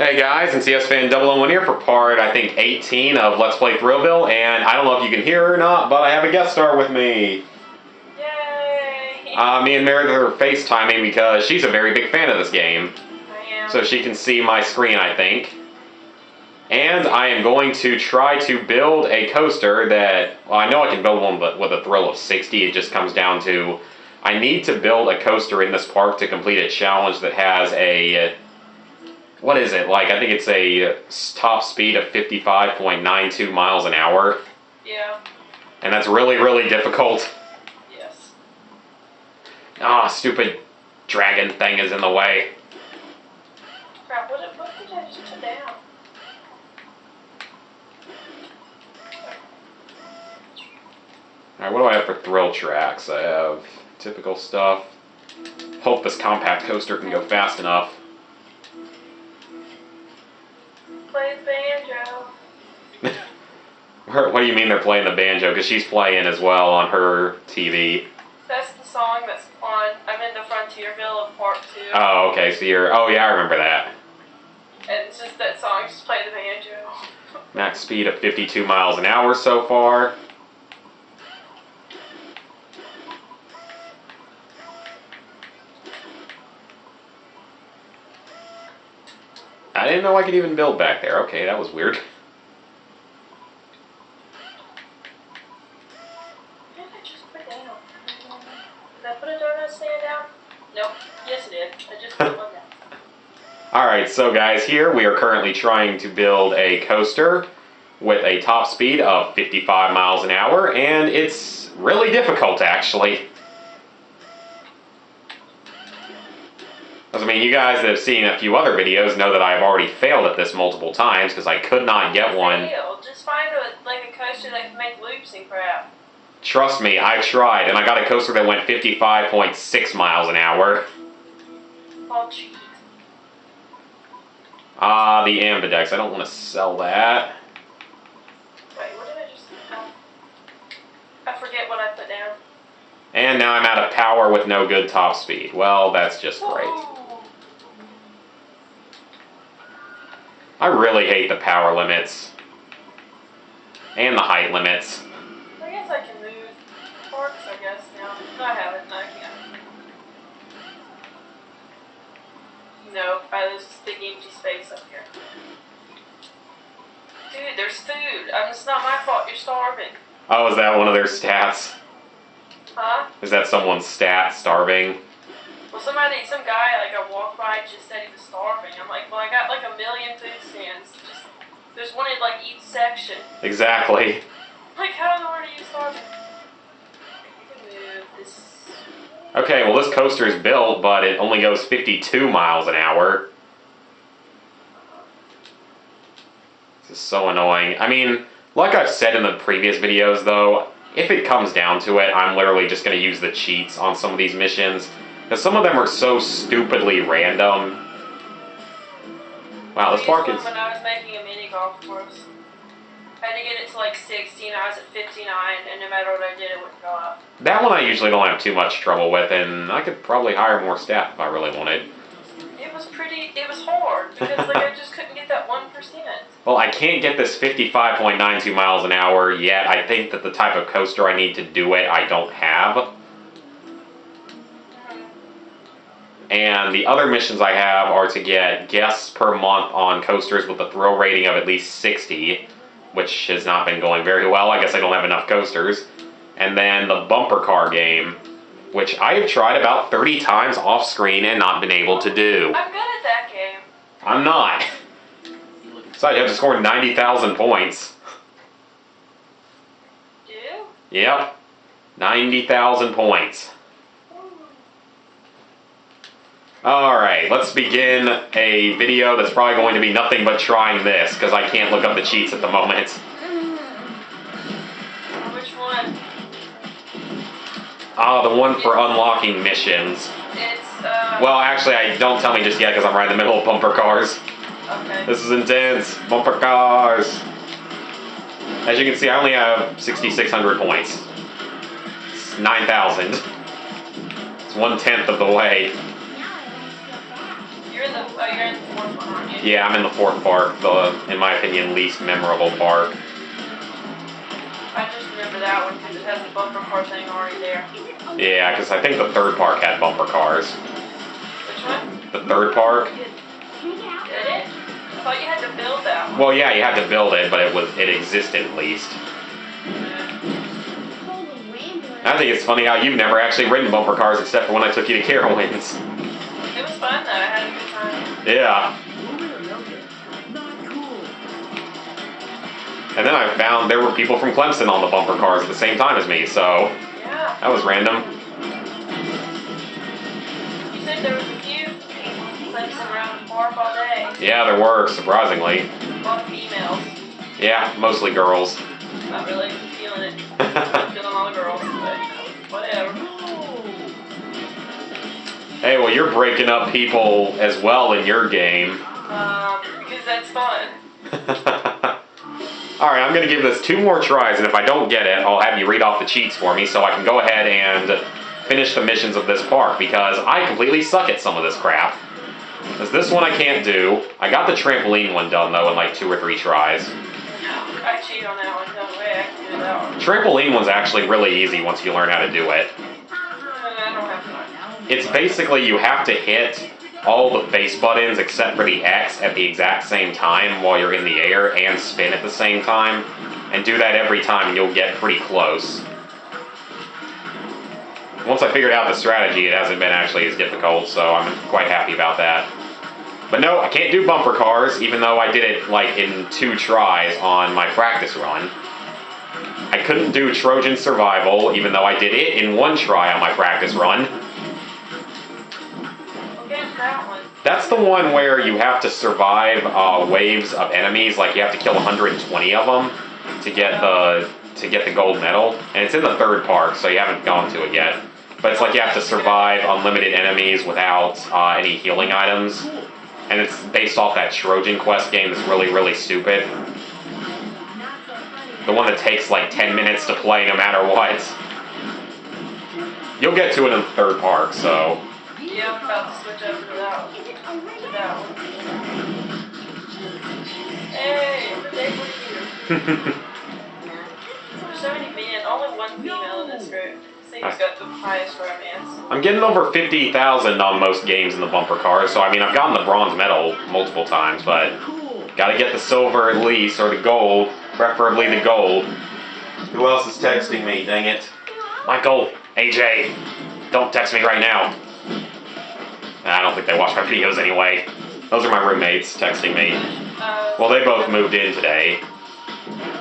Hey guys, it's CS Fan 001 here for part, I think, 18 of Let's Play Thrillville, and I don't know if you can hear or not, but I have a guest star with me. Yay! Me and Meredith are FaceTiming because she's a very big fan of this game. I am. So she can see my screen, I think. And I am going to try to build a coaster that, well, I know I can build one but with a thrill of 60. It just comes down to, I need to build a coaster in this park to complete a challenge that has a, what is it, like, I think it's a top speed of 55.92 miles an hour. Yeah. And that's really, really difficult. Yes. Ah, stupid dragon thing is in the way. Crap, what did I just put down? Alright, what do I have for thrill tracks? I have typical stuff. Hope this compact coaster can go fast enough. Play the banjo. What do you mean they're playing the banjo? Because she's playing as well on her TV. That's the song that's on. I'm in the Thrillville of Part 2. Oh, okay, so you're... Oh, yeah, I remember that. And it's just that song, just play the banjo. Max speed of 52 miles an hour so far. I didn't know I could even build back there. Okay, that was weird. What did I just put down? Did I put a donut stand down? Nope. Yes, it did. I just put one down. Alright, so guys, here we are currently trying to build a coaster with a top speed of 55 miles an hour, and it's really difficult, actually. I mean, you guys that have seen a few other videos know that I've already failed at this multiple times because I could not get one. Just find a coaster that can make loops and crap. Trust me, I tried, and I got a coaster that went 55.6 miles an hour. All cheap. Ah, the Ambidex. I don't want to sell that. Wait, what did I just... I forget what I put down. And now I'm out of power with no good top speed. Well, that's just great. I really hate the power limits. And the height limits. I guess I can move parks, I guess, now. No, I haven't. No, I can't. No, there's this big empty space up here. Dude, there's food. It's not my fault you're starving. Oh, is that one of their stats? Huh? Is that someone's stat, starving? Well, some guy, like, I walked by just said he was starving. I'm like, well, I got, like, 1 million food stands. There's one in, like, each section. Exactly. Like, how in the world are you starving? I can move this. Okay, well, this coaster is built, but it only goes 52 miles an hour. This is so annoying. I mean, like I've said in the previous videos, though, if it comes down to it, I'm literally just going to use the cheats on some of these missions. Because some of them are so stupidly random. Wow, this park is... When I was making a mini golf course, I had to get it to like 60, and I was at 59, and no matter what I did, it wouldn't go up. That one I usually don't have too much trouble with, and I could probably hire more staff if I really wanted. It was hard, because like I just couldn't get that 1%. Well, I can't get this 55.92 miles an hour yet. I think that the type of coaster I need to do it, I don't have. And the other missions I have are to get guests per month on coasters with a thrill rating of at least 60, which has not been going very well. I guess I don't have enough coasters. And then the bumper car game, which I have tried about 30 times off screen and not been able to do. I'm good at that game. I'm not. So I have to score 90,000 points. Do you? Yep. 90,000 points. Alright, let's begin a video that's probably going to be nothing but trying this, because I can't look up the cheats at the moment. Which one? The one for unlocking missions. It's, Well, actually, don't tell me just yet, because I'm right in the middle of bumper cars. Okay. This is intense. Bumper cars. As you can see, I only have 6,600 points. It's 9,000. It's 1/10 of the way. You're in the Oh, you're in the fourth one, aren't you? Yeah, I'm in the fourth park, the, in my opinion, least memorable park. I just remember that one because it has the bumper car thing already there. Yeah, because I think the third park had bumper cars. Which one? The third park? Did it? I thought you had to build that one. Well, yeah, you had to build it, but it existed at least. I think it's funny how you've never actually ridden bumper cars except for when I took you to Carowinds. It was fun though. I had a good time. Yeah. And then I found there were people from Clemson on the bumper cars at the same time as me, so Yeah. that was random. You said there was a few people from Clemson around the park all day. Yeah, there were, surprisingly. A lot of females. Yeah, mostly girls. Not really feeling it. Not feeling all the girls, but whatever. Hey, well, you're breaking up people as well in your game. Because that's fun. Alright, I'm going to give this 2 more tries, and if I don't get it, I'll have you read off the cheats for me so I can go ahead and finish the missions of this park, because I completely suck at some of this crap. Because this one I can't do. I got the trampoline one done, though, in like 2 or 3 tries. I cheat on that one. No way I can do that one. Trampoline one's actually really easy once you learn how to do it. I don't have time. It's basically you have to hit all the face buttons except for the X at the exact same time while you're in the air and spin at the same time. And do that every time and you'll get pretty close. Once I figured out the strategy, it hasn't been actually as difficult, so I'm quite happy about that. But no, I can't do bumper cars, even though I did it like in 2 tries on my practice run. I couldn't do Trojan Survival, even though I did it in 1 try on my practice run. That one. That's the one where you have to survive waves of enemies, like you have to kill 120 of them to get the gold medal. And it's in the 3rd park, so you haven't gone to it yet. But it's like you have to survive unlimited enemies without any healing items. And it's based off that Trojan Quest game that's really, really stupid. The one that takes like 10 minutes to play no matter what. You'll get to it in the 3rd park, so... Yeah, I'm about to switch over to that one. Hey, the day for you. There's so many men, only 1 female in this group. Steve's got the highest romance. I'm getting over 50,000 on most games in the bumper cars, so I mean, I've gotten the bronze medal multiple times, but gotta get the silver at least, or the gold, preferably the gold. Who else is texting me, dang it? Michael, AJ, don't text me right now. I don't think they watch my videos anyway. Those are my roommates texting me. Well, they both moved in today.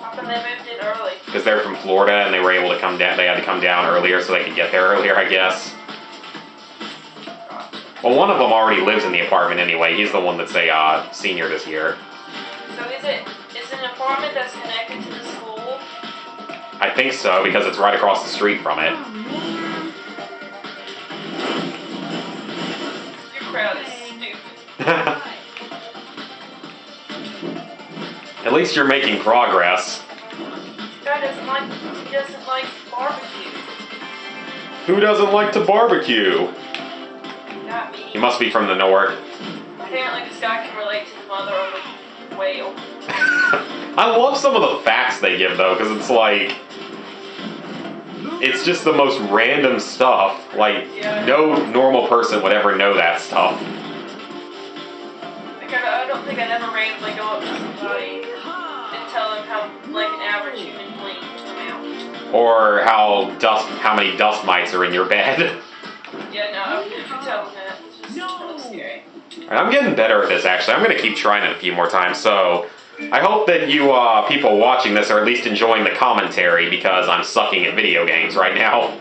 How come they moved in early? Because they're from Florida and they were able to come down. They had to come down earlier so they could get there earlier, I guess. Well, one of them already lives in the apartment anyway. He's the one that's a senior this year. So is it an apartment that's connected to the school? I think so, because it's right across the street from it. Crowd is stupid. At least you're making progress. Guy doesn't like barbecue. Who doesn't like to barbecue? Not me. He must be from the north. Apparently this guy can relate to the mother of a whale. I love some of the facts they give though, because it's like... It's just the most random stuff. Like, no normal person would ever know that stuff. Like, I don't think I'd ever randomly go up to somebody and tell them how, like, an average human being came out. Or how many dust mites are in your bed. Yeah, no, I would never tell them that. It's just really scary. I'm getting better at this, actually. I'm going to keep trying it a few more times, so... I hope that you people watching this are at least enjoying the commentary, because I'm sucking at video games right now.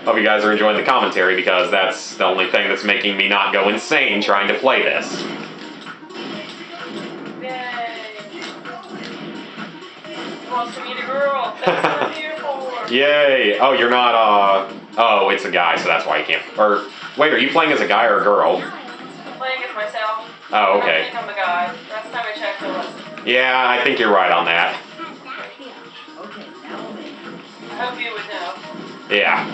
Hope you guys are enjoying the commentary, because that's the only thing that's making me not go insane trying to play this. Yay! He wants to meet a girl. That's what I'm here for. Yay! Oh, you're not, oh, it's a guy, so that's why you can't... Or, wait, are you playing as a guy or a girl? I'm playing as myself. Oh, okay. I think I'm a guy. Last time I checked, I wasn't. Yeah, I think you're right on that. I hope you would know. Yeah.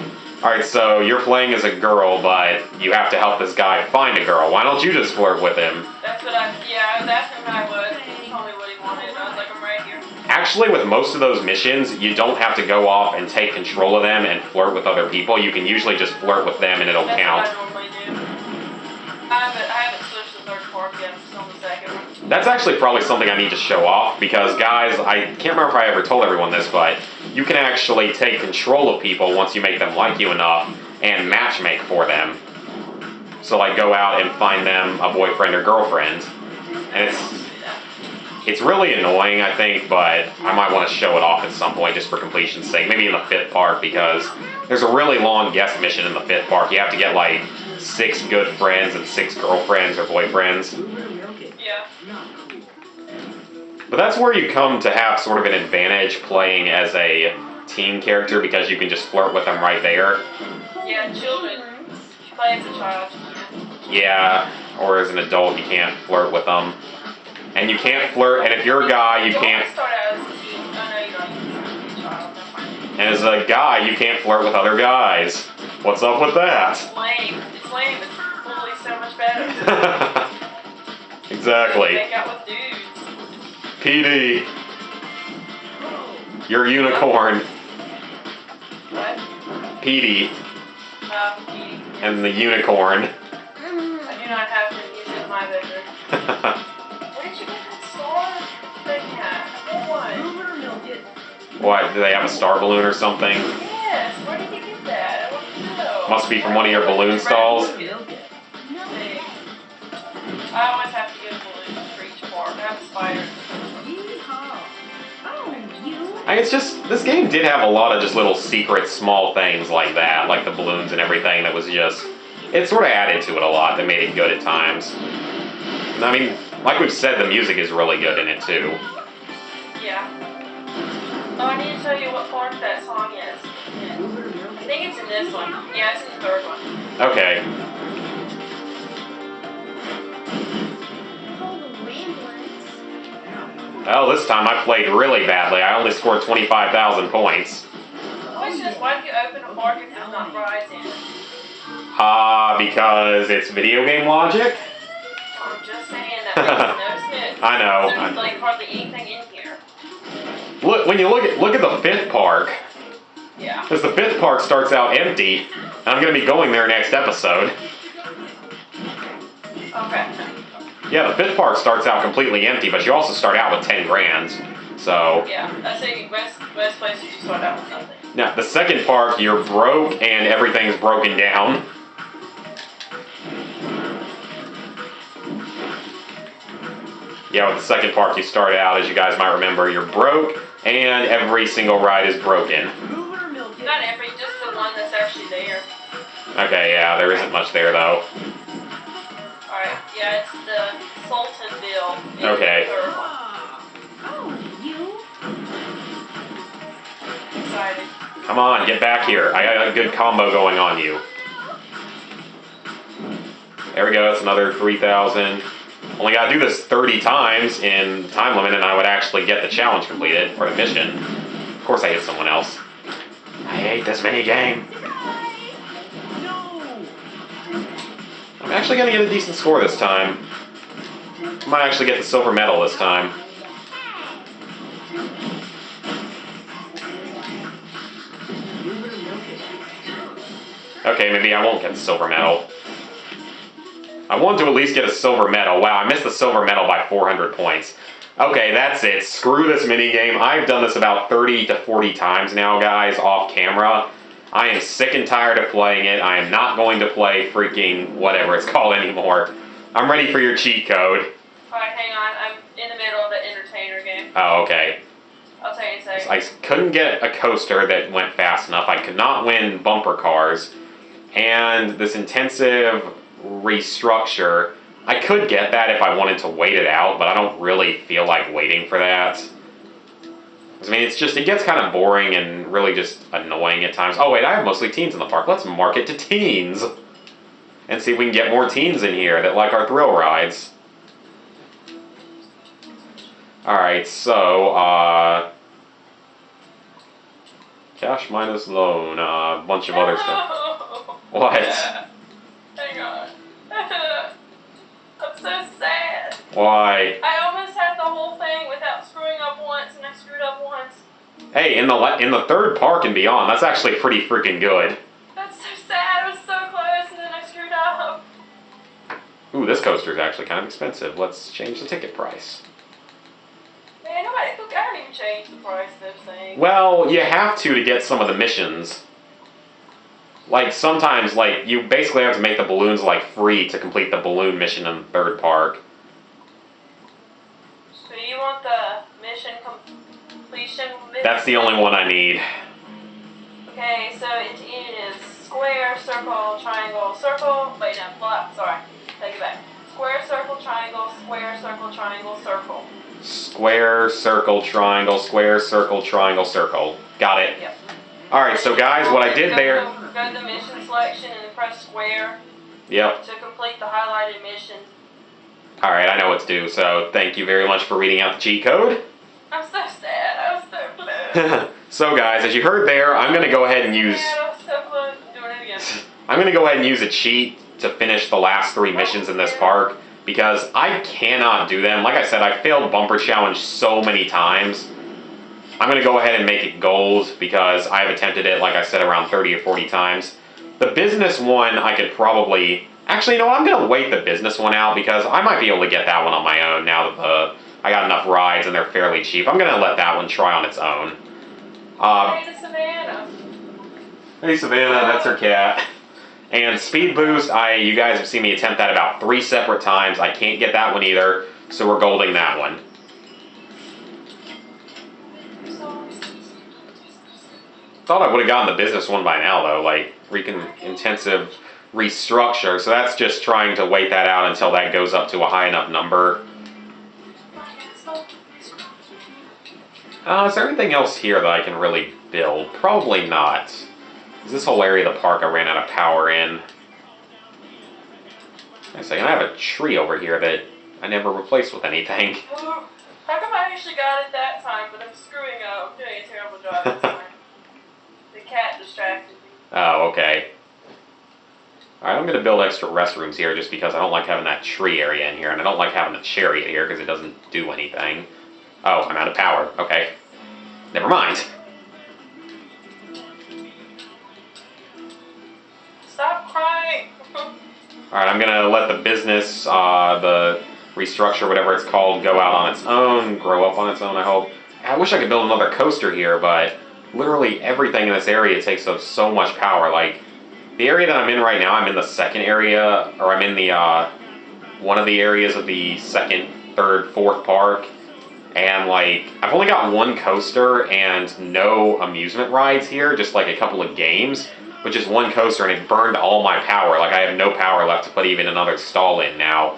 Alright, so you're playing as a girl, but you have to help this guy find a girl. Why don't you just flirt with him? That's what I was asking him how he was. He told me what he wanted, and I was like, I'm right here. Actually, with most of those missions, you don't have to go off and take control of them and flirt with other people. You can usually just flirt with them and it'll count. That's what I normally do. I haven't switched to third park yet. I'm still on the second one. That's actually probably something I need to show off because, guys, I can't remember if I ever told everyone this, but you can actually take control of people once you make them like you enough and matchmake for them. So, like, go out and find them a boyfriend or girlfriend. And it's really annoying, I think, but I might want to show it off at some point just for completion's sake. Maybe in the 5th park, because there's a really long guest mission in the 5th park. You have to get, like, 6 good friends and 6 girlfriends or boyfriends. Yeah. But that's where you come to have sort of an advantage playing as a teen character because you can just flirt with them right there. Yeah, children. Play as a child. Yeah, or as an adult you can't flirt with them. And you can't flirt, and if you're a guy, you can't... Start out as a teen. Oh, no, you don't. As a child. And as a guy, you can't flirt with other guys. What's up with that? It's lame. It's lame. It's totally so much better. Exactly. Make out with dudes. PD. You're a unicorn. What? PD. PD. And the unicorn. I do not have to use it in my bedroom. Where did you get that star thing at? What? What, do they have a star balloon or something? Yes, where did you get that? I want to know. Must be from one of your balloon stalls. I always have to get balloons for each park. I have a spider. It's just, this game did have a lot of just little secret small things like that, like the balloons and everything that was just, it sort of added to it a lot that made it good at times. I mean, like we've said, the music is really good in it too. Yeah. Oh, I need to tell you what park that song is. I think it's in this one. Yeah, it's in the 3rd one. Okay. Oh, this time I played really badly. I only scored 25,000 points. The question is, why do you open a park if there's not rides in it? Because it's video game logic? I'm just saying that makes no sense. I know. There's like hardly anything in here. Look, when you look at the 5th park. Yeah. Because the 5th park starts out empty. And I'm going to be going there next episode. Okay. Yeah, the 5th park starts out completely empty, but you also start out with 10 grand. So. Yeah, I say most places you start out with nothing. Now, the 2nd park, you're broke and everything's broken down. Yeah, with the 2nd park, you start out, as you guys might remember, you're broke and every single ride is broken. Not every, just the one that's actually there. Okay, yeah, there isn't much there though. Alright, yeah, it's the Sultanville. Okay. The 3rd one. Excited. Come on, get back here. I got a good combo going on you. There we go, it's another 3,000. Only gotta do this 30 times in time limit and I would actually get the challenge completed, or the mission. Of course I hit someone else. I hate this mini game. I'm actually gonna get a decent score this time. I might actually get the silver medal this time. Okay, maybe I won't get the silver medal. I want to at least get a silver medal. Wow, I missed the silver medal by 400 points. Okay, that's it. Screw this minigame. I've done this about 30 to 40 times now, guys, off camera. I am sick and tired of playing it. I am not going to play freaking whatever it's called anymore. I'm ready for your cheat code. Alright, hang on. I'm in the middle of the entertainer game. Oh, okay. I'll tell you in a second. I couldn't get a coaster that went fast enough. I could not win bumper cars. And this intensive restructure, I could get that if I wanted to wait it out, but I don't really feel like waiting for that. I mean, it gets kind of boring and really just annoying at times. Oh wait, I have mostly teens in the park. Let's mark it to teens. And see if we can get more teens in here that like our thrill rides. Alright, so, Cash minus loan, a bunch of other stuff. What? Hang on. I'm so sad. Why? I almost had the whole thing without screwing up once, and I screwed up once. Hey, in the third park and beyond, that's actually pretty freaking good. That's so sad. I was so close, and then I screwed up. Ooh, this coaster is actually kind of expensive. Let's change the ticket price. Man, I haven't even changed the price of those things. Well, you have to get some of the missions. Like, sometimes, like, you basically have to make the balloons, like, free to complete the balloon mission in the third park. So you want the mission completion? That's the only one I need. Okay, so it is square, circle, triangle, circle. Wait, no, block. Sorry. Take it back. Square, circle, triangle, square, circle, triangle, circle. Square, circle, triangle, square, circle, triangle, circle. Got it. Yep. Alright, so guys, what I did there... Go to the mission selection and then press square. Yep. To complete the highlighted mission. Alright, I know what to do, so thank you very much for reading out the cheat code. I'm so sad. I was so close. So guys, as you heard there, I'm going to go ahead and use... I was so close to doing it again. I'm going to go ahead and use a cheat to finish the last 3 missions in this park, because I cannot do them. Like I said, I failed Bumper Challenge so many times. I'm going to go ahead and make it gold, because I have attempted it, like I said, around 30 or 40 times. The business one, I could probably... Actually, no, I'm going to wait the business one out, because I might be able to get that one on my own now that I got enough rides and they're fairly cheap. I'm going to let that one try on its own. Hey, to Savannah. Hey, Savannah, that's her cat. And Speed Boost, you guys have seen me attempt that about 3 separate times. I can't get that one either, so we're golding that one. Thought I would have gotten the business one by now, though, like intensive restructure. So that's just trying to wait that out until that goes up to a high enough number. Is there anything else here that I can really build? Probably not. This whole area of the park I ran out of power in. Wait a second, I have a tree over here that I never replaced with anything. How come I actually got it that time, but I'm screwing up? I'm doing a terrible job this time. The cat distracted me. Oh, okay. Alright, I'm going to build extra restrooms here just because I don't like having that tree area in here, and I don't like having a chariot here because it doesn't do anything. Oh, I'm out of power. Okay. Never mind. Stop crying! Alright, I'm going to let the business, the restructure, whatever it's called, go out on its own, grow up on its own, I hope. I wish I could build another coaster here, but literally everything in this area takes up so much power. Like, the area that I'm in right now, I'm in the second area, or I'm in the, one of the areas of the second, third, fourth park. And, like, I've only got 1 coaster and no amusement rides here, just, like, a couple of games. But just 1 coaster, and it burned all my power. Like, I have no power left to put even another stall in now.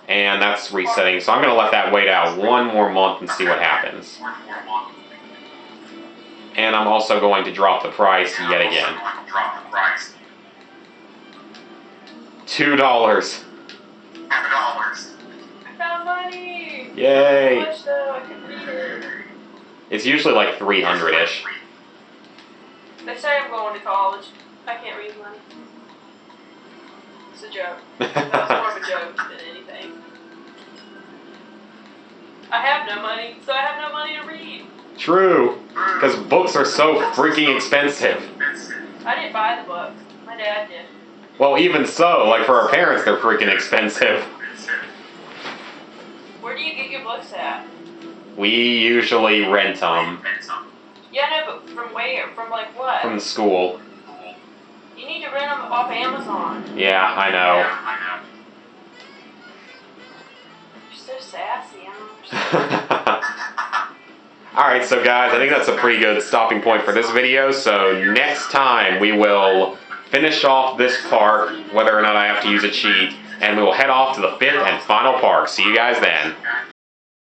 And that's resetting, so I'm going to let that wait out 1 more month and see what happens. And I'm also going to drop the price yet again. $2. I found money! Yay! How much though? I can read it. It's usually like 300-ish. They say I'm going to college. I can't read money. It's a joke. That's more of a joke than anything. I have no money, so I have no money to read. True, because books are so freaking expensive. I didn't buy the books. My dad did. Well, even so, like for our parents, they're freaking expensive. Where do you get your books at? We usually rent them. Yeah, no, but from where? From like what? From the school. You need to rent them off Amazon. Yeah, I know. You're so sassy. I don't understand. Alright, so guys, I think that's a pretty good stopping point for this video. So next time we will finish off this park, whether or not I have to use a cheat, and we will head off to the 5th and final park. See you guys then.